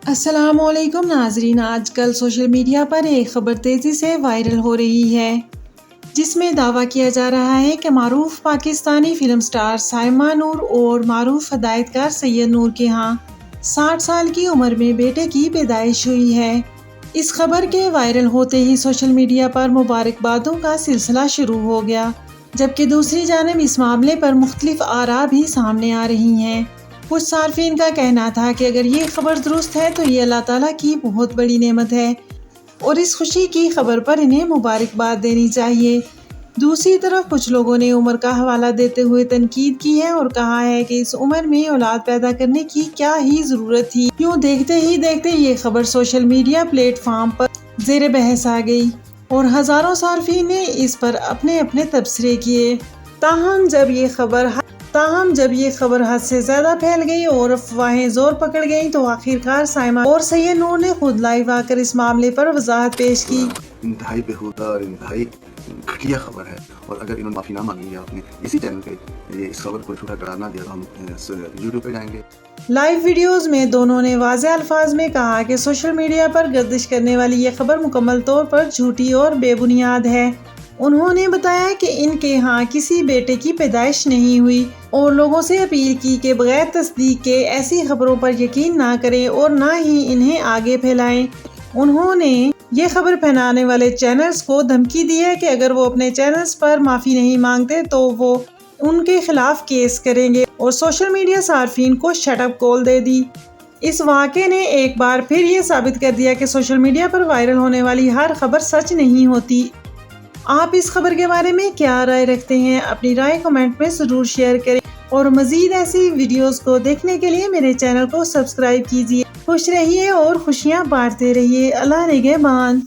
السلام علیکم ناظرین، آج کل سوشل میڈیا پر ایک خبر تیزی سے وائرل ہو رہی ہے جس میں دعویٰ کیا جا رہا ہے کہ معروف پاکستانی فلم سٹار سائمہ نور اور معروف ہدایتکار سید نور کے ہاں 60 سال کی عمر میں بیٹے کی پیدائش ہوئی ہے۔ اس خبر کے وائرل ہوتے ہی سوشل میڈیا پر مبارکبادوں کا سلسلہ شروع ہو گیا، جبکہ دوسری جانب اس معاملے پر مختلف آراء بھی سامنے آ رہی ہیں۔ کچھ صارفین کا کہنا تھا کہ اگر یہ خبر درست ہے تو یہ اللہ تعالیٰ کی بہت بڑی نعمت ہے اور اس خوشی کی خبر پر انہیں مبارکباد دینی چاہیے۔ دوسری طرف کچھ لوگوں نے عمر کا حوالہ دیتے ہوئے تنقید کی ہے اور کہا ہے کہ اس عمر میں اولاد پیدا کرنے کی کیا ہی ضرورت تھی۔ یوں دیکھتے ہی دیکھتے یہ خبر سوشل میڈیا پلیٹ فارم پر زیر بحث آ گئی اور ہزاروں صارفین نے اس پر اپنے اپنے تبصرے کیے۔ تاہم جب یہ خبر حد سے زیادہ پھیل گئی اور افواہیں زور پکڑ گئیں تو آخرکار سائمہ اور سید نور نے خود لائیو آ کر اس معاملے پر وضاحت پیش کی۔ انتہائی بےہودہ اور انتہائی گھٹیا خبر ہے، اور اگر انہوں نے معافی نہ مانگی یا اپنے اسی چینل پہ اس خبر کو جھوٹا قرار نہ دیا تو ہم یوٹیوب پہ جائیں گے۔ لائیو ویڈیوز میں دونوں نے واضح الفاظ میں کہا کہ سوشل میڈیا پر گردش کرنے والی یہ خبر مکمل طور پر جھوٹی اور بے بنیاد ہے۔ انہوں نے بتایا کہ ان کے ہاں کسی بیٹے کی پیدائش نہیں ہوئی اور لوگوں سے اپیل کی کہ بغیر تصدیق کے ایسی خبروں پر یقین نہ کریں اور نہ ہی انہیں آگے پھیلائیں۔ انہوں نے یہ خبر پھیلانے والے چینلز کو دھمکی دی ہے کہ اگر وہ اپنے چینلز پر معافی نہیں مانگتے تو وہ ان کے خلاف کیس کریں گے اور سوشل میڈیا صارفین کو شٹ اپ کال دے دی۔ اس واقعے نے ایک بار پھر یہ ثابت کر دیا کہ سوشل میڈیا پر وائرل ہونے والی ہر خبر سچ نہیں ہوتی۔ آپ اس خبر کے بارے میں کیا رائے رکھتے ہیں؟ اپنی رائے کمنٹ میں ضرور شیئر کریں اور مزید ایسی ویڈیوز کو دیکھنے کے لیے میرے چینل کو سبسکرائب کیجیے۔ خوش رہیے اور خوشیاں بانٹتے رہیے۔ اللہ نگہبان۔